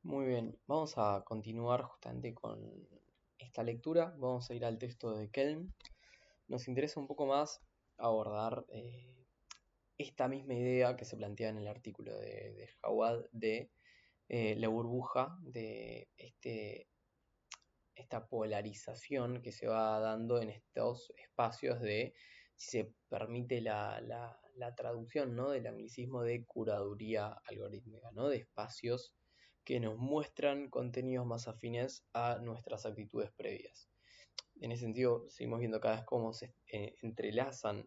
Muy bien, vamos a continuar justamente con esta lectura. Vamos a ir al texto de Kelm. Nos interesa un poco más abordar esta misma idea que se plantea en el artículo de Jawad de la burbuja, de esta polarización que se va dando en estos espacios de, si se permite la traducción, ¿no?, del anglicismo de curaduría algorítmica, ¿no?, de espacios que nos muestran contenidos más afines a nuestras actitudes previas. En ese sentido, seguimos viendo cada vez cómo se entrelazan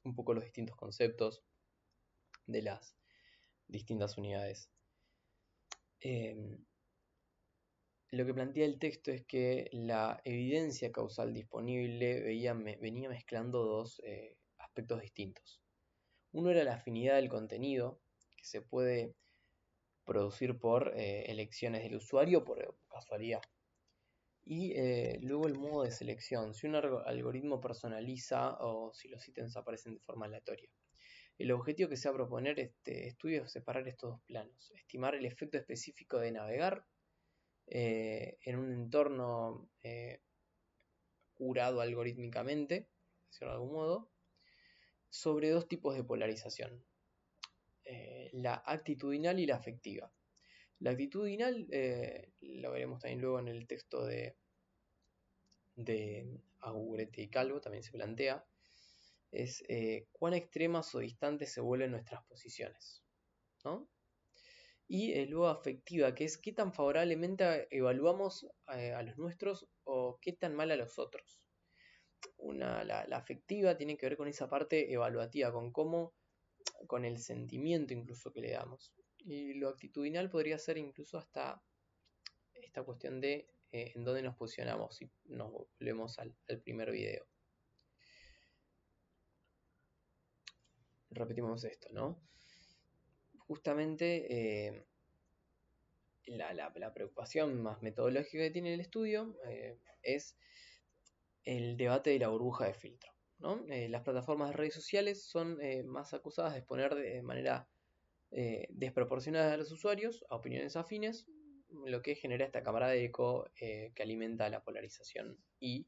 un poco los distintos conceptos de las distintas unidades. Lo que plantea el texto es que la evidencia causal disponible venía mezclando dos aspectos distintos. Uno era la afinidad del contenido, que se puede producir por elecciones del usuario o por casualidad. Y luego el modo de selección, si un algoritmo personaliza o si los ítems aparecen de forma aleatoria. El objetivo que se va a proponer este estudio es separar estos dos planos, estimar el efecto específico de navegar en un entorno curado algorítmicamente, por decirlo de algún modo, sobre dos tipos de polarización, la actitudinal y la afectiva. La actitudinal, lo veremos también luego en el texto de Agurete y Calvo, también se plantea, es cuán extremas o distantes se vuelven nuestras posiciones, ¿no? Y luego afectiva, que es qué tan favorablemente evaluamos a los nuestros o qué tan mal a los otros. La afectiva tiene que ver con esa parte evaluativa, con cómo, con el sentimiento incluso que le damos. Y lo actitudinal podría ser incluso hasta esta cuestión de en dónde nos posicionamos, si nos volvemos al primer video. Repetimos esto, ¿no? Justamente la preocupación más metodológica que tiene el estudio es el debate de la burbuja de filtro, ¿no? Las plataformas de redes sociales son más acusadas de exponer de manera desproporcionada a los usuarios a opiniones afines, lo que genera esta cámara de eco que alimenta la polarización y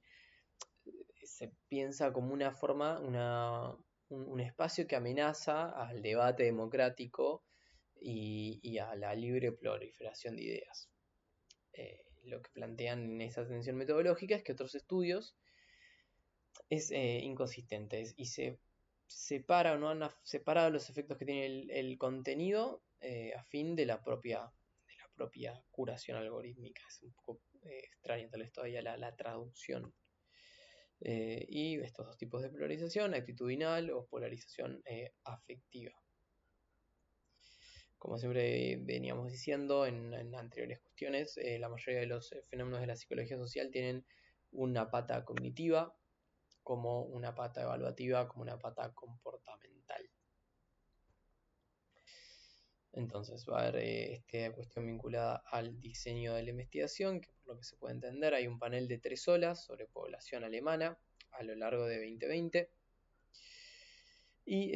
se piensa como una forma, un espacio que amenaza al debate democrático y a la libre proliferación de ideas. Lo que plantean en esa tensión metodológica es que otros estudios es inconsistente y se separa o no han separado los efectos que tiene el contenido a fin de la propia curación algorítmica. Es un poco extraño tal vez todavía la traducción. Y estos dos tipos de polarización, actitudinal o polarización afectiva. Como siempre veníamos diciendo en anteriores cuestiones, la mayoría de los fenómenos de la psicología social tienen una pata cognitiva, como una pata evaluativa, como una pata comportamental. Entonces va a haber esta cuestión vinculada al diseño de la investigación, que por lo que se puede entender hay un panel de 3 olas sobre población alemana a lo largo de 2020. Y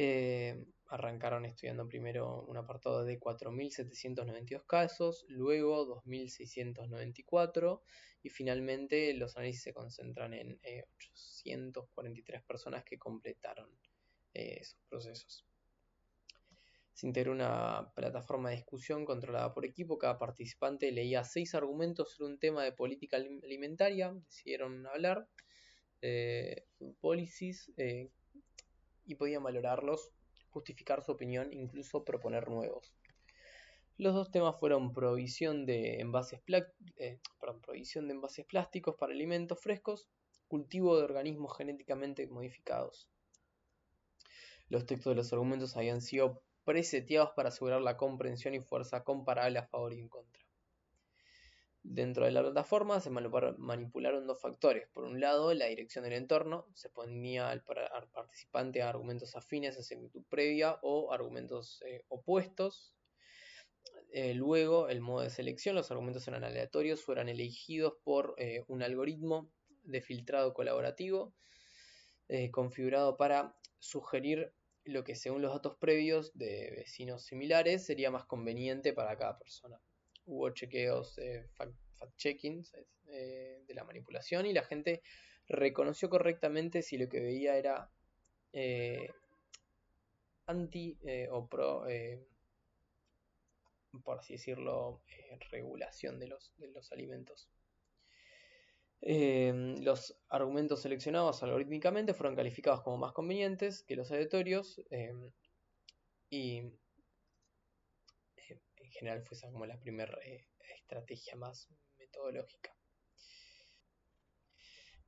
arrancaron estudiando primero un apartado de 4.792 casos, luego 2.694 y finalmente los análisis se concentran en 843 personas que completaron esos procesos. Se integró una plataforma de discusión controlada por equipo. Cada participante leía 6 argumentos sobre un tema de política alimentaria. Decidieron hablar policies y podían valorarlos, justificar su opinión, incluso proponer nuevos. Los dos temas fueron provisión de envases plásticos para alimentos frescos, cultivo de organismos genéticamente modificados. Los textos de los argumentos habían sido preseteados para asegurar la comprensión y fuerza comparable a favor y en contra. Dentro de la plataforma se manipularon dos factores. Por un lado, la dirección del entorno. Se ponía al participante a argumentos afines a su actitud previa o argumentos opuestos. Luego, el modo de selección. Los argumentos eran aleatorios o eran elegidos por un algoritmo de filtrado colaborativo configurado para sugerir lo que según los datos previos de vecinos similares sería más conveniente para cada persona. hubo chequeos, fact-checking de la manipulación, y la gente reconoció correctamente si lo que veía era anti o pro, por así decirlo, regulación de los alimentos. Los argumentos seleccionados algorítmicamente fueron calificados como más convenientes que los aleatorios, y en general fue esa como la primera estrategia más metodológica.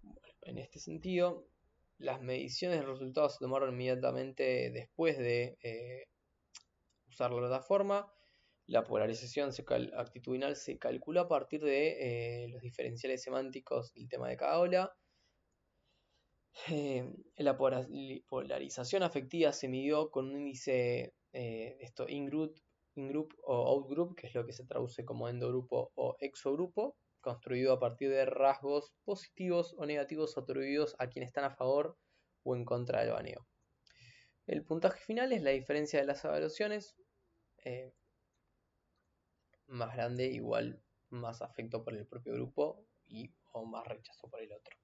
Bueno, en este sentido, las mediciones de resultados se tomaron inmediatamente después de usar la plataforma. La polarización actitudinal se calculó a partir de los diferenciales semánticos del tema de cada ola. La polarización afectiva se midió con un índice in-group o out-group, que es lo que se traduce como endogrupo o exogrupo, construido a partir de rasgos positivos o negativos atribuidos a quienes están a favor o en contra del baneo. El puntaje final es la diferencia de las evaluaciones, más grande igual más afecto por el propio grupo o más rechazo por el otro.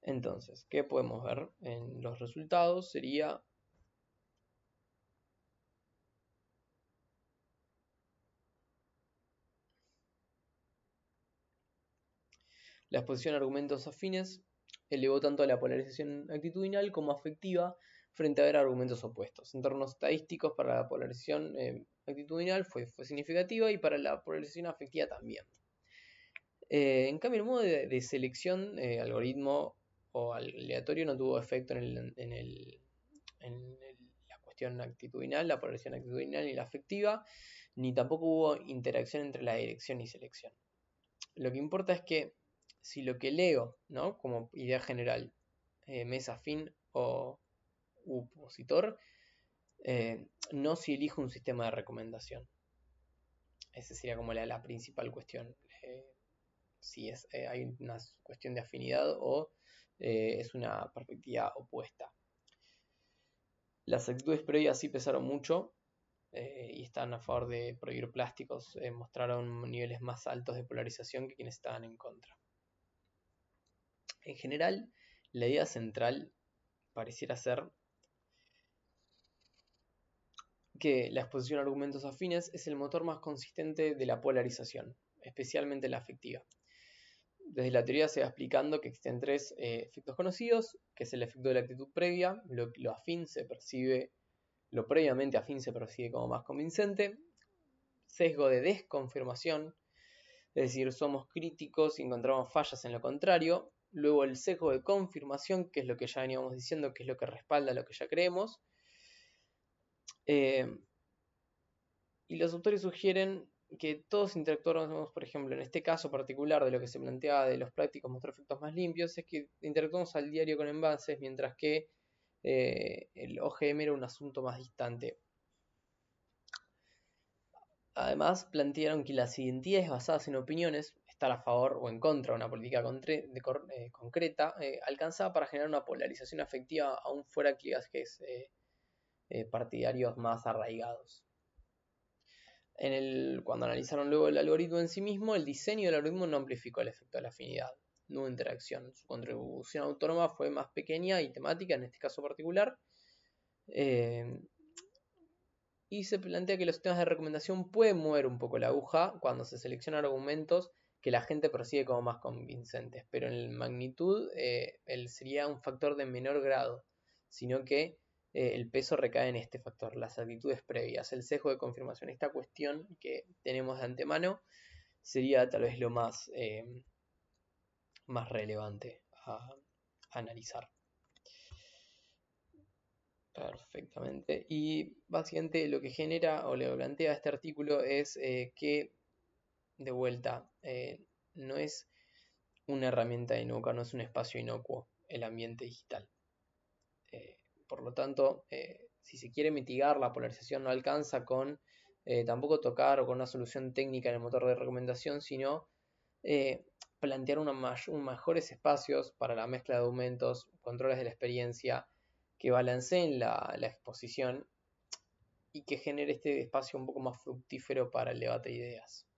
Entonces, ¿qué podemos ver en los resultados? Sería la exposición a argumentos afines elevó tanto a la polarización actitudinal como afectiva frente a ver argumentos opuestos. En términos estadísticos, para la polarización actitudinal fue significativa, y para la polarización afectiva también. En cambio, el modo de selección, algoritmo o aleatorio, no tuvo efecto en la cuestión actitudinal, la polarización actitudinal y la afectiva, ni tampoco hubo interacción entre la dirección y selección. Lo que importa es que si lo que leo, ¿no?, como idea general, me es afín o opositor, no si elijo un sistema de recomendación. Esa sería como la principal cuestión. Si hay una cuestión de afinidad o es una perspectiva opuesta. Las actitudes previas sí pesaron mucho, y están a favor de prohibir plásticos. Mostraron niveles más altos de polarización que quienes estaban en contra. En general, la idea central pareciera ser que la exposición a argumentos afines es el motor más consistente de la polarización, especialmente la afectiva. Desde la teoría se va explicando que existen tres efectos conocidos, que es el efecto de la actitud previa, lo previamente afín se percibe como más convincente, sesgo de desconfirmación, es decir, somos críticos y encontramos fallas en lo contrario. Luego el sesgo de confirmación, que es lo que ya veníamos diciendo, que es lo que respalda lo que ya creemos. Y los autores sugieren que todos interactuamos, por ejemplo, en este caso particular de lo que se planteaba de los prácticos mostrar efectos más limpios, es que interactuamos al diario con envases, mientras que el OGM era un asunto más distante. Además, plantearon que las identidades basadas en opiniones, estar a favor o en contra de una política concreta, alcanzaba para generar una polarización afectiva aún fuera clivajes partidarios más arraigados. Cuando analizaron luego el algoritmo en sí mismo, el diseño del algoritmo no amplificó el efecto de la afinidad, no hubo interacción. Su contribución autónoma fue más pequeña y temática en este caso particular. Y se plantea que los sistemas de recomendación pueden mover un poco la aguja cuando se seleccionan argumentos que la gente percibe como más convincentes, pero en magnitud sería un factor de menor grado, sino que el peso recae en este factor, las actitudes previas, el sesgo de confirmación. Esta cuestión que tenemos de antemano sería tal vez lo más relevante a analizar. Perfectamente. Y básicamente lo que genera o le plantea este artículo es que, de vuelta, no es una herramienta inocua, no es un espacio inocuo el ambiente digital. Por lo tanto, si se quiere mitigar la polarización, no alcanza con tampoco tocar o con una solución técnica en el motor de recomendación, sino plantear mejores espacios para la mezcla de aumentos, controles de la experiencia, que balanceen la exposición y que genere este espacio un poco más fructífero para el debate de ideas.